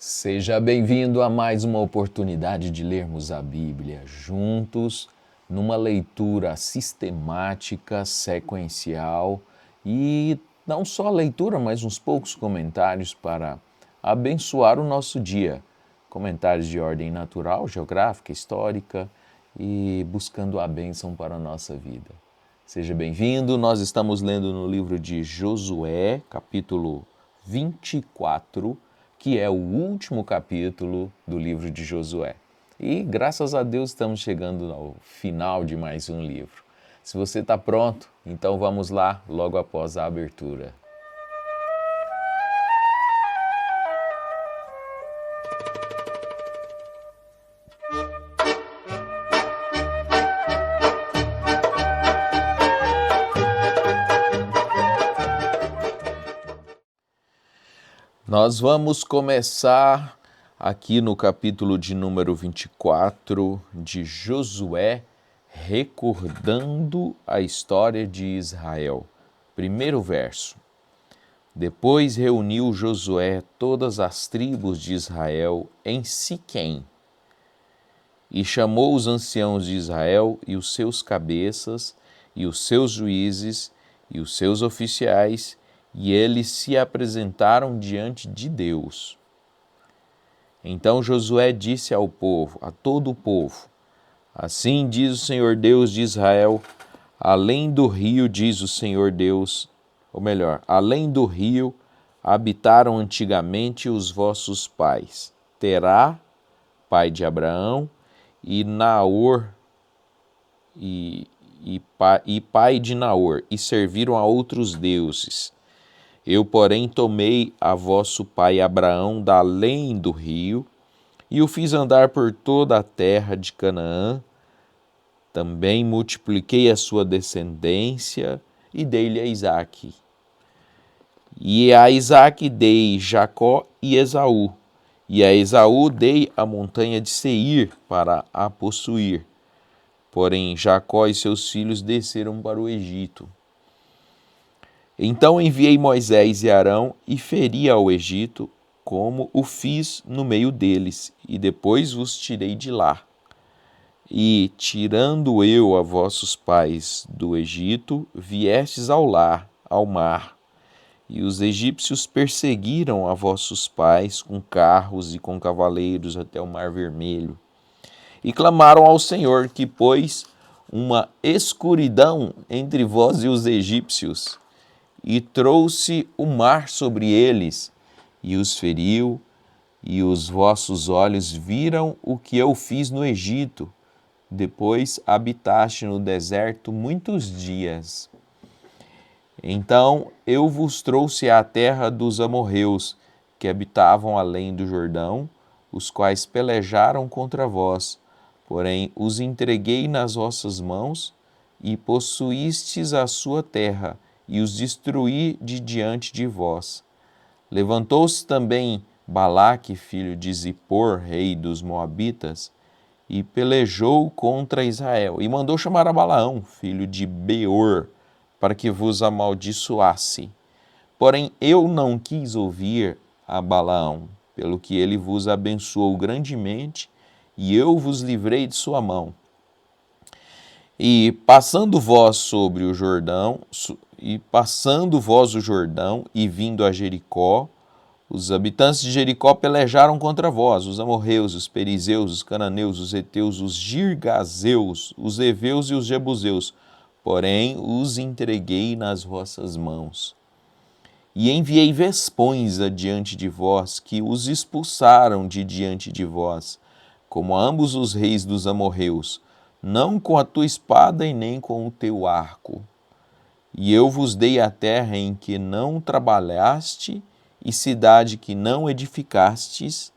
Seja bem-vindo a mais uma oportunidade de lermos a Bíblia juntos, numa leitura sistemática, sequencial e não só a leitura, mas uns poucos comentários para abençoar o nosso dia. Comentários de ordem natural, geográfica, histórica e buscando a bênção para a nossa vida. Seja bem-vindo, nós estamos lendo no livro de Josué, capítulo 24, que é o último capítulo do livro de Josué. E graças a Deus estamos chegando ao final de mais um livro. Se você está pronto, então vamos lá logo após a abertura. Nós vamos começar aqui no capítulo de número 24 de Josué, recordando a história de Israel. Primeiro verso. Depois reuniu Josué todas as tribos de Israel em Siquém e chamou os anciãos de Israel e os seus cabeças e os seus juízes e os seus oficiais, e eles se apresentaram diante de Deus. Então Josué disse ao povo, a todo o povo: Assim diz o Senhor Deus de Israel, além do rio, diz o Senhor Deus, ou melhor, além do rio habitaram antigamente os vossos pais, Terá, pai de Abraão, e Naor, e pai de Naor, e serviram a outros deuses. Eu, porém, tomei a vosso pai Abraão da além do rio, e o fiz andar por toda a terra de Canaã. Também multipliquei a sua descendência, e dei-lhe a Isaque. E a Isaque dei Jacó e Esaú, e a Esaú dei a montanha de Seir para a possuir. Porém, Jacó e seus filhos desceram para o Egito. Então enviei Moisés e Arão e feri ao Egito, como o fiz no meio deles, e depois vos tirei de lá. E, tirando eu a vossos pais do Egito, viestes ao mar, e os egípcios perseguiram a vossos pais com carros e com cavaleiros até o Mar Vermelho. E clamaram ao Senhor que pôs uma escuridão entre vós e os egípcios, e trouxe o mar sobre eles, e os feriu, e os vossos olhos viram o que eu fiz no Egito. Depois habitaste no deserto muitos dias. Então eu vos trouxe à terra dos amorreus, que habitavam além do Jordão, os quais pelejaram contra vós, porém os entreguei nas vossas mãos, e possuístes a sua terra, e os destruí de diante de vós. Levantou-se também Balaque, filho de Zippor, rei dos Moabitas, e pelejou contra Israel, e mandou chamar a Balaão, filho de Beor, para que vos amaldiçoasse. Porém eu não quis ouvir a Balaão, pelo que ele vos abençoou grandemente, e eu vos livrei de sua mão. E passando vós o Jordão, e vindo a Jericó, os habitantes de Jericó pelejaram contra vós, os amorreus, os perizeus, os cananeus, os heteus, os girgazeus, os heveus e os jebuseus, porém os entreguei nas vossas mãos. E enviei vespões adiante de vós, que os expulsaram de diante de vós, como a ambos os reis dos amorreus, não com a tua espada e nem com o teu arco. E eu vos dei a terra em que não trabalhaste, e cidade que não edificastes,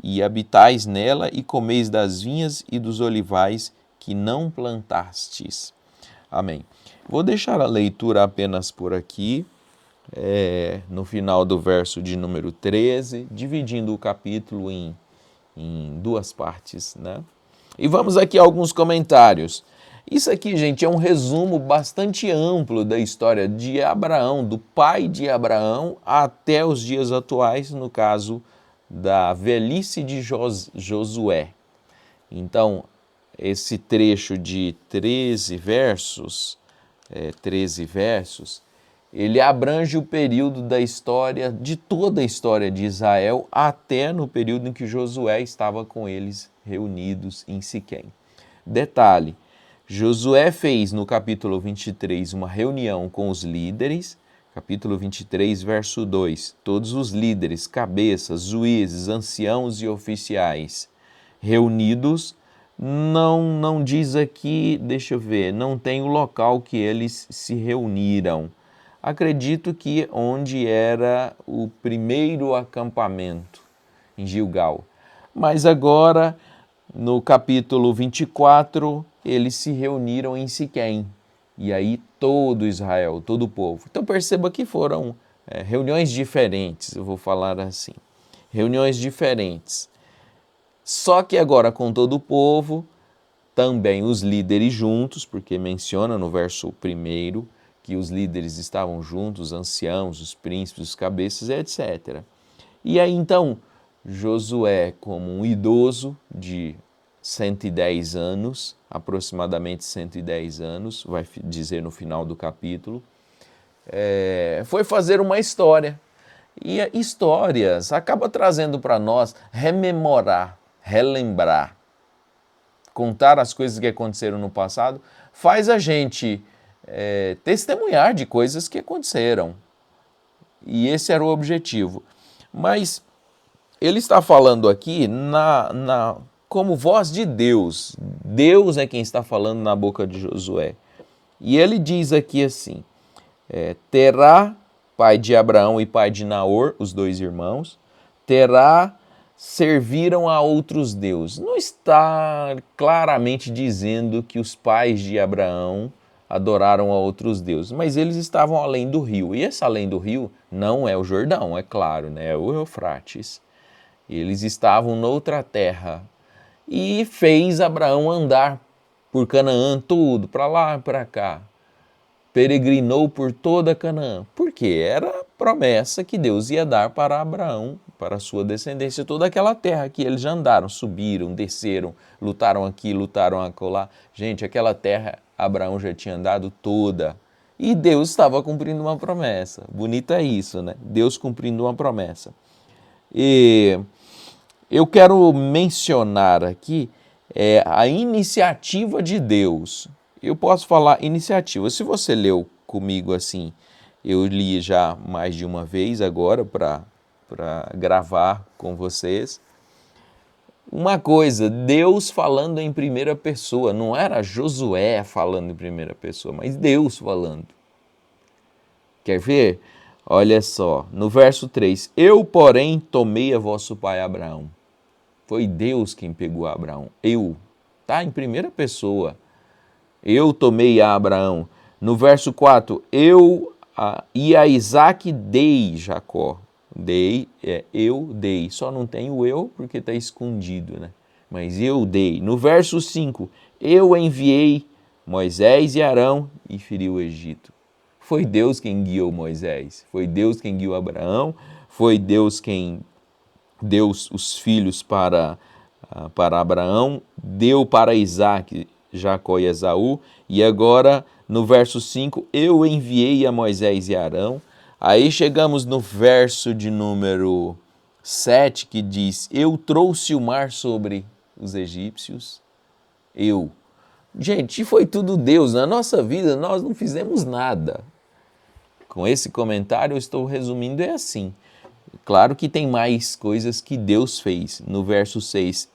e habitais nela, e comeis das vinhas e dos olivais que não plantastes. Amém. Vou deixar a leitura apenas por aqui, no final do verso de número 13, dividindo o capítulo em duas partes, né? E vamos aqui a alguns comentários. Isso aqui, gente, é um resumo bastante amplo da história de Abraão, do pai de Abraão até os dias atuais, no caso da velhice de Josué. Então, esse trecho de 13 versos, ele abrange o período da história, de toda a história de Israel, até no período em que Josué estava com eles reunidos em Siquém. Detalhe, Josué fez no capítulo 23 uma reunião com os líderes, capítulo 23, verso 2, todos os líderes, cabeças, juízes, anciãos e oficiais reunidos. Não diz aqui, deixa eu ver, não tem o local que eles se reuniram. Acredito que onde era o primeiro acampamento, em Gilgal. Mas agora, no capítulo 24, eles se reuniram em Siquém. E aí todo Israel, todo o povo. Então perceba que foram reuniões diferentes, eu vou falar assim. Reuniões diferentes. Só que agora com todo o povo, também os líderes juntos, porque menciona no verso 1 que os líderes estavam juntos, os anciãos, os príncipes, os cabeças, etc. E aí então, Josué, como um idoso de 110 anos, aproximadamente 110 anos, vai dizer no final do capítulo, foi fazer uma história. E histórias acaba trazendo para nós rememorar, relembrar, contar as coisas que aconteceram no passado, faz a gente testemunhar de coisas que aconteceram. E esse era o objetivo. Mas ele está falando aqui como voz de Deus. Deus é quem está falando na boca de Josué. E ele diz aqui assim, Terá, pai de Abraão e pai de Naor, os dois irmãos, Terá serviram a outros deuses. Não está claramente dizendo que os pais de Abraão adoraram a outros deuses, mas eles estavam além do rio. E esse além do rio não é o Jordão, é claro, né? É o Eufrates. Eles estavam noutra terra. E fez Abraão andar por Canaã tudo, para lá e para cá. Peregrinou por toda Canaã. Porque era a promessa que Deus ia dar para Abraão, para a sua descendência, toda aquela terra que eles já andaram, subiram, desceram, lutaram aqui, lutaram acolá. Gente, aquela terra Abraão já tinha andado toda. E Deus estava cumprindo uma promessa. Bonito é isso, né? Deus cumprindo uma promessa. E eu quero mencionar aqui a iniciativa de Deus. Eu posso falar iniciativa. Se você leu comigo assim, eu li já mais de uma vez agora para gravar com vocês. Uma coisa, Deus falando em primeira pessoa, não era Josué falando em primeira pessoa, mas Deus falando. Quer ver? Olha só, no verso 3, eu, porém, tomei a vosso pai Abraão. Foi Deus quem pegou Abraão. Eu, tá? Em primeira pessoa. Eu tomei a Abraão. No verso 4, e a Isaac dei Jacó. Dei, eu dei. Só não tem o eu porque está escondido, né? Mas eu dei. No verso 5, eu enviei Moisés e Arão e feri o Egito. Foi Deus quem guiou Moisés. Foi Deus quem guiou Abraão. Foi Deus quem deu os filhos para Abraão. Deu para Isaac, Jacó e Esaú. E agora, no verso 5, eu enviei a Moisés e Arão. Aí chegamos no verso de número 7, que diz, eu trouxe o mar sobre os egípcios. Eu. Gente, foi tudo Deus. Na nossa vida, nós não fizemos nada. Com esse comentário, eu estou resumindo, é assim. Claro que tem mais coisas que Deus fez. No verso 6,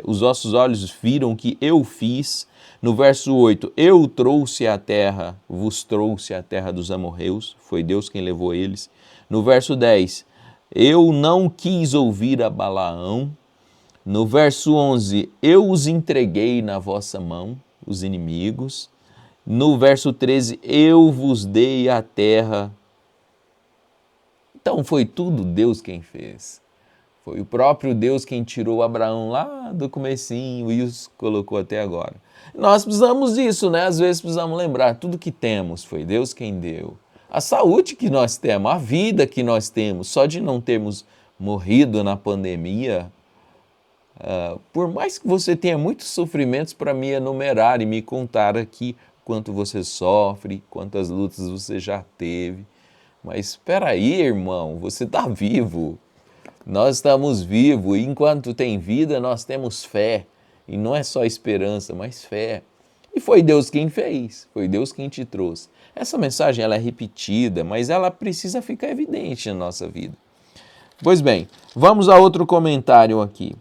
os vossos olhos viram que eu fiz. No verso 8, eu trouxe a terra, vos trouxe a terra dos amorreus, foi Deus quem levou eles. No verso 10, eu não quis ouvir a Balaão. No verso 11, eu os entreguei na vossa mão, os inimigos. No verso 13, eu vos dei a terra. Então foi tudo Deus quem fez. Foi o próprio Deus quem tirou Abraão lá do comecinho e os colocou até agora. Nós precisamos disso, né? Às vezes precisamos lembrar, tudo que temos foi Deus quem deu. A saúde que nós temos, a vida que nós temos, só de não termos morrido na pandemia, por mais que você tenha muitos sofrimentos para me enumerar e me contar aqui quanto você sofre, quantas lutas você já teve, mas espera aí, irmão, você está vivo. Nós estamos vivos e enquanto tem vida nós temos fé. E não é só esperança, mas fé. E foi Deus quem fez, foi Deus quem te trouxe. Essa mensagem ela é repetida, mas ela precisa ficar evidente na nossa vida. Pois bem, vamos a outro comentário aqui.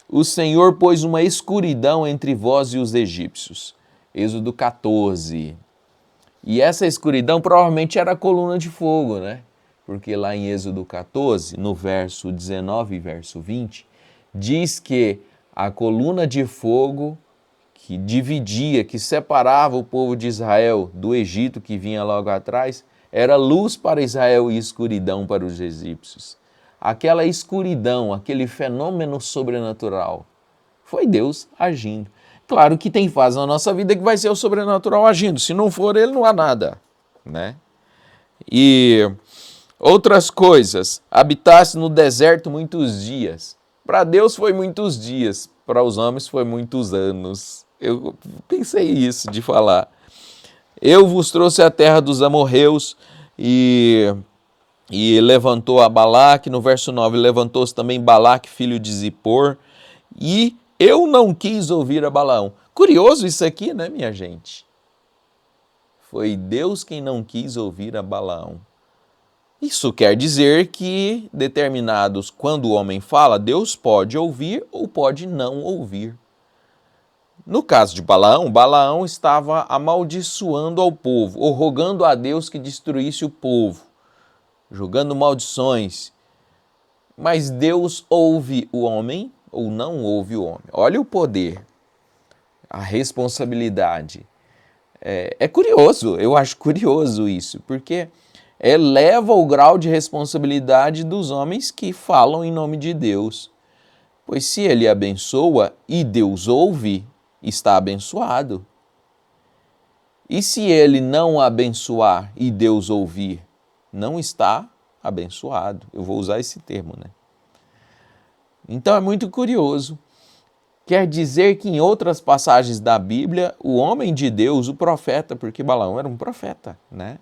O Senhor pôs uma escuridão entre vós e os egípcios. Êxodo 14. E essa escuridão provavelmente era a coluna de fogo, né? Porque lá em Êxodo 14, no verso 19 e verso 20, diz que a coluna de fogo que dividia, que separava o povo de Israel do Egito que vinha logo atrás, era luz para Israel e escuridão para os egípcios. Aquela escuridão, aquele fenômeno sobrenatural, foi Deus agindo. Claro que tem fase na nossa vida que vai ser o sobrenatural agindo, se não for ele não há nada, né? E outras coisas, habitasse no deserto muitos dias. Para Deus foi muitos dias, para os homens foi muitos anos. Eu pensei isso de falar. Eu vos trouxe a terra dos amorreus e levantou a Balaque, no verso 9, levantou-se também Balaque, filho de Zippor, e eu não quis ouvir a Balaão. Curioso isso aqui, né, minha gente? Foi Deus quem não quis ouvir a Balaão. Isso quer dizer que determinados, quando o homem fala, Deus pode ouvir ou pode não ouvir. No caso de Balaão, Balaão estava amaldiçoando ao povo, ou rogando a Deus que destruísse o povo, jogando maldições. Mas Deus ouve o homem ou não ouve o homem? Olha o poder, a responsabilidade. É curioso, eu acho curioso isso, porque eleva o grau de responsabilidade dos homens que falam em nome de Deus. Pois se ele abençoa e Deus ouve, está abençoado. E se ele não abençoar e Deus ouvir, não está abençoado. Eu vou usar esse termo, né? Então é muito curioso. Quer dizer que em outras passagens da Bíblia, o homem de Deus, o profeta, porque Balaão era um profeta, né?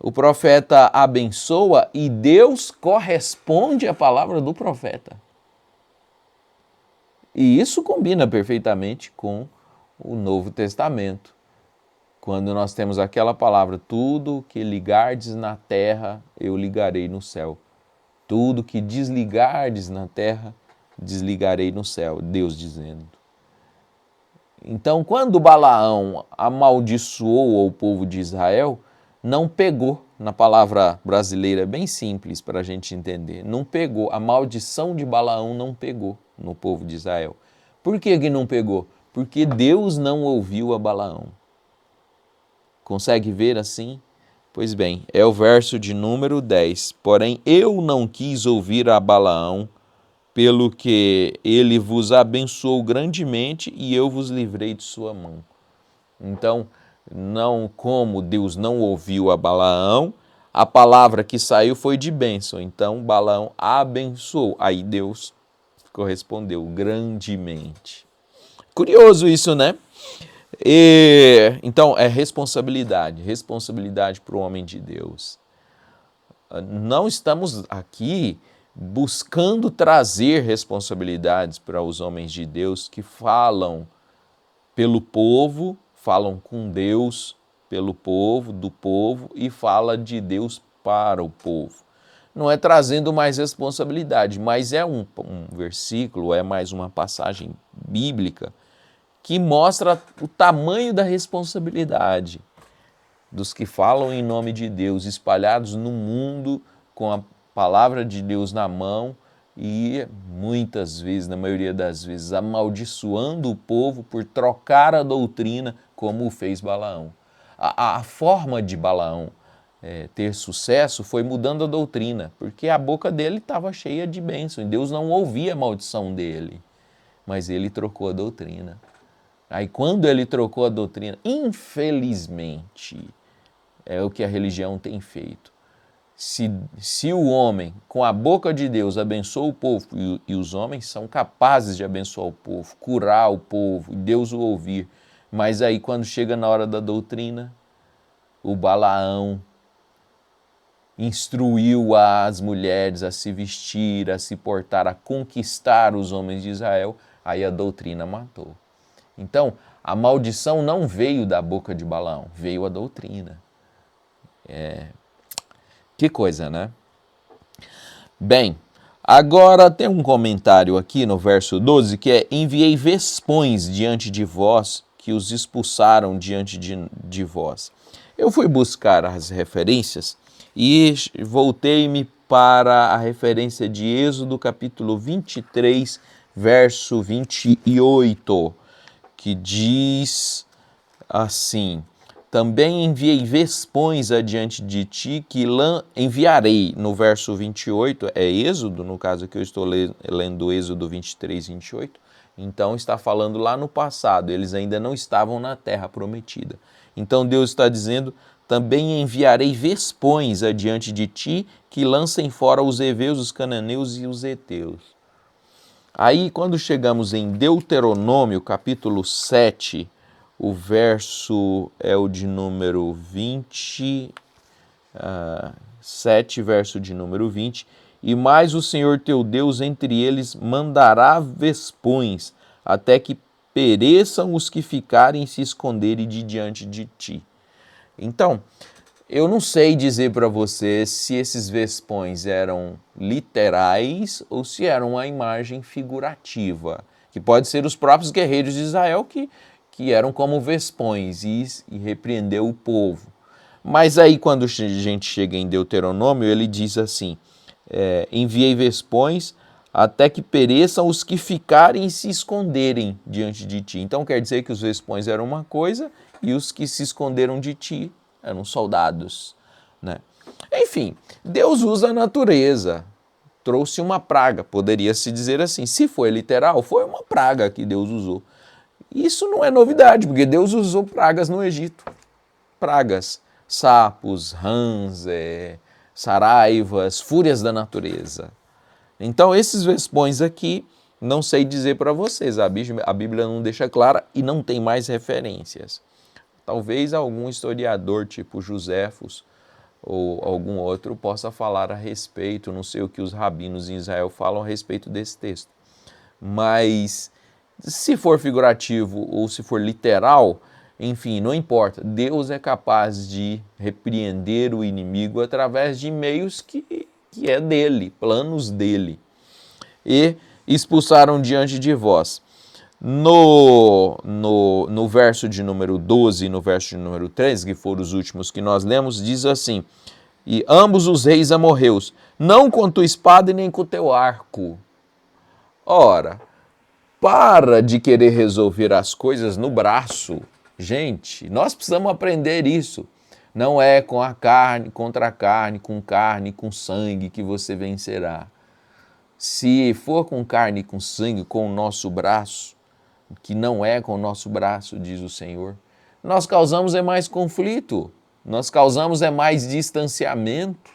O profeta abençoa e Deus corresponde à palavra do profeta. E isso combina perfeitamente com o Novo Testamento, quando nós temos aquela palavra, tudo que ligardes na terra, eu ligarei no céu. Tudo que desligardes na terra, desligarei no céu, Deus dizendo. Então, quando Balaão amaldiçoou o povo de Israel, não pegou, na palavra brasileira bem simples para a gente entender, não pegou, a maldição de Balaão não pegou no povo de Israel. Por que não pegou? Porque Deus não ouviu a Balaão. Consegue ver assim? Pois bem, é o verso de número 10. Porém, eu não quis ouvir a Balaão, pelo que ele vos abençoou grandemente e eu vos livrei de sua mão. Então, não como Deus não ouviu a Balaão, a palavra que saiu foi de bênção. Então, Balaão abençoou. Aí Deus correspondeu grandemente. Curioso isso, né? Então, é responsabilidade para o homem de Deus. Não estamos aqui buscando trazer responsabilidades para os homens de Deus que falam pelo povo, falam com Deus pelo povo, do povo e fala de Deus para o povo. Não é trazendo mais responsabilidade, mas é um versículo, é mais uma passagem bíblica que mostra o tamanho da responsabilidade dos que falam em nome de Deus, espalhados no mundo com a palavra de Deus na mão e muitas vezes, na maioria das vezes, amaldiçoando o povo por trocar a doutrina como o fez Balaão. A forma de Balaão ter sucesso foi mudando a doutrina, porque a boca dele estava cheia de bênção e Deus não ouvia a maldição dele, mas ele trocou a doutrina. Aí quando ele trocou a doutrina, infelizmente, é o que a religião tem feito. Se o homem, com a boca de Deus, abençoa o povo, e os homens são capazes de abençoar o povo, curar o povo, e Deus o ouvir, mas aí quando chega na hora da doutrina, o Balaão instruiu as mulheres a se vestir, a se portar, a conquistar os homens de Israel, aí a doutrina matou. Então, a maldição não veio da boca de Balaão, veio a doutrina. Que coisa, né? Bem, agora tem um comentário aqui no verso 12 que é: enviei vespões diante de vós, que os expulsaram diante de vós. Eu fui buscar as referências e voltei-me para a referência de Êxodo capítulo 23, verso 28, que diz assim: também enviei vespões adiante de ti, que enviarei. No verso 28, é Êxodo, no caso que eu estou lendo Êxodo 23, 28. Então está falando lá no passado, eles ainda não estavam na terra prometida. Então Deus está dizendo: também enviarei vespões adiante de ti, que lancem fora os heveus, os cananeus e os heteus. Aí quando chegamos em Deuteronômio capítulo 7, o verso é o de número 20, 7, verso de número 20. E mais o Senhor teu Deus entre eles mandará vespões, até que pereçam os que ficarem e se esconderem de diante de ti. Então, eu não sei dizer para você se esses vespões eram literais ou se eram uma imagem figurativa, que pode ser os próprios guerreiros de Israel que eram como vespões e repreendeu o povo. Mas aí quando a gente chega em Deuteronômio, ele diz assim: enviei vespões até que pereçam os que ficarem e se esconderem diante de ti. Então quer dizer que os vespões eram uma coisa e os que se esconderam de ti eram soldados, né? Enfim, Deus usa a natureza, trouxe uma praga, poderia se dizer assim. Se foi literal, foi uma praga que Deus usou. Isso não é novidade, porque Deus usou pragas no Egito. Pragas, sapos, rãs, saraivas, fúrias da natureza. Então esses vespões aqui, não sei dizer para vocês, a Bíblia não deixa clara e não tem mais referências. Talvez algum historiador tipo Joséfos ou algum outro possa falar a respeito, não sei o que os rabinos em Israel falam a respeito desse texto. Mas se for figurativo ou se for literal, enfim, não importa. Deus é capaz de repreender o inimigo através de meios que é dele, planos dele. E expulsaram diante de vós. No verso de número 12 e no verso de número 13, que foram os últimos que nós lemos, diz assim: e ambos os reis amorreus, não com tua espada e nem com teu arco. Ora, para de querer resolver as coisas no braço. Gente, nós precisamos aprender isso. Não é com a carne, contra a carne, com sangue que você vencerá. Se for com carne e com sangue, com o nosso braço, que não é com o nosso braço, diz o Senhor, nós causamos mais conflito, nós causamos mais distanciamento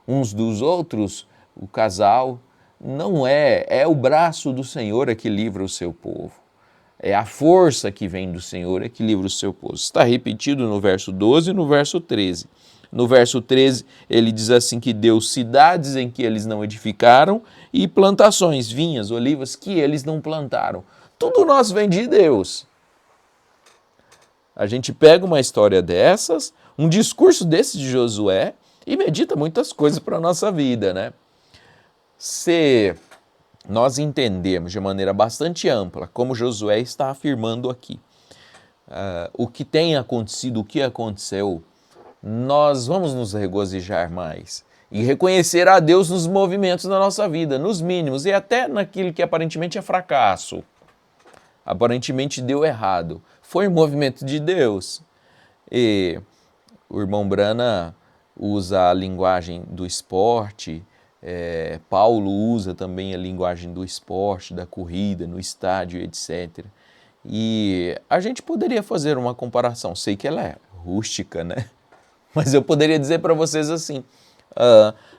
uns dos outros, o casal. Não é o braço do Senhor que livra o seu povo. É a força que vem do Senhor que livra o seu povo. Está repetido no verso 12 e no verso 13. No verso 13, ele diz assim que deu cidades em que eles não edificaram e plantações, vinhas, olivas que eles não plantaram. Tudo nosso vem de Deus. A gente pega uma história dessas, um discurso desse de Josué e medita muitas coisas para a nossa vida, né? Se nós entendemos de maneira bastante ampla, como Josué está afirmando aqui, o que tem acontecido, o que aconteceu, nós vamos nos regozijar mais e reconhecer a Deus nos movimentos da nossa vida, nos mínimos e até naquilo que aparentemente é fracasso, aparentemente deu errado. Foi um movimento de Deus. E o irmão Brana usa a linguagem do esporte, Paulo usa também a linguagem do esporte, da corrida, no estádio, etc. E a gente poderia fazer uma comparação, sei que ela é rústica, né? Mas eu poderia dizer para vocês assim,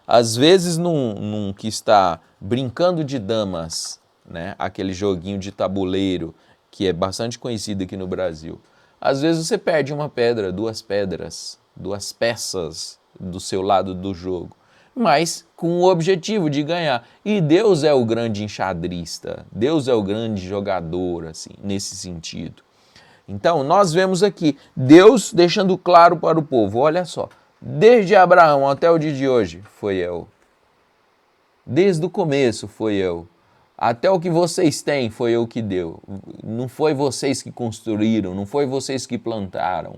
Às vezes num que está brincando de damas, né? Aquele joguinho de tabuleiro que é bastante conhecido aqui no Brasil. Às vezes você perde uma pedra, duas pedras, duas peças do seu lado do jogo, mas com o objetivo de ganhar. E Deus é o grande enxadrista, Deus é o grande jogador, assim, nesse sentido. Então, nós vemos aqui Deus deixando claro para o povo, olha só, desde Abraão até o dia de hoje, foi eu. Desde o começo, foi eu. Até o que vocês têm, foi eu que deu. Não foi vocês que construíram, não foi vocês que plantaram.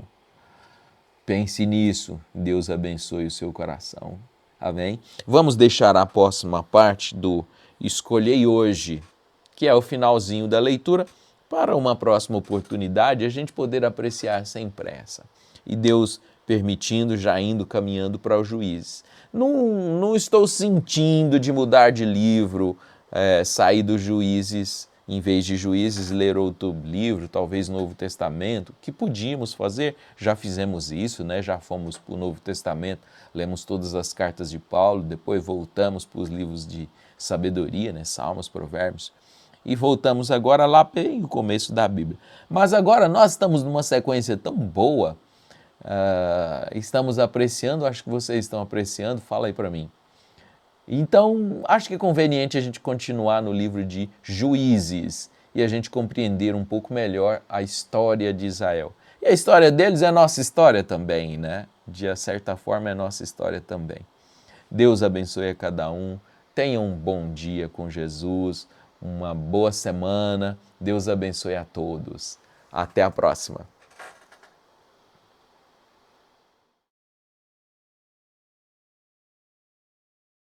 Pense nisso, Deus abençoe o seu coração. Amém? Vamos deixar a próxima parte do Escolhei Hoje, que é o finalzinho da leitura, para uma próxima oportunidade a gente poder apreciar sem pressa. E Deus permitindo, já indo caminhando para os Juízes. Não estou sentindo de mudar de livro, sair dos Juízes, em vez de Juízes, ler outro livro, talvez Novo Testamento, que podíamos fazer, já fizemos isso, né? Já fomos para o Novo Testamento, lemos todas as cartas de Paulo, depois voltamos para os livros de sabedoria, né? Salmos, Provérbios, e voltamos agora lá bem no começo da Bíblia. Mas agora nós estamos numa sequência tão boa, estamos apreciando, acho que vocês estão apreciando, fala aí para mim. Então, acho que é conveniente a gente continuar no livro de Juízes e a gente compreender um pouco melhor a história de Israel. E a história deles é nossa história também, né? De certa forma é nossa história também. Deus abençoe a cada um, tenha um bom dia com Jesus, uma boa semana, Deus abençoe a todos. Até a próxima.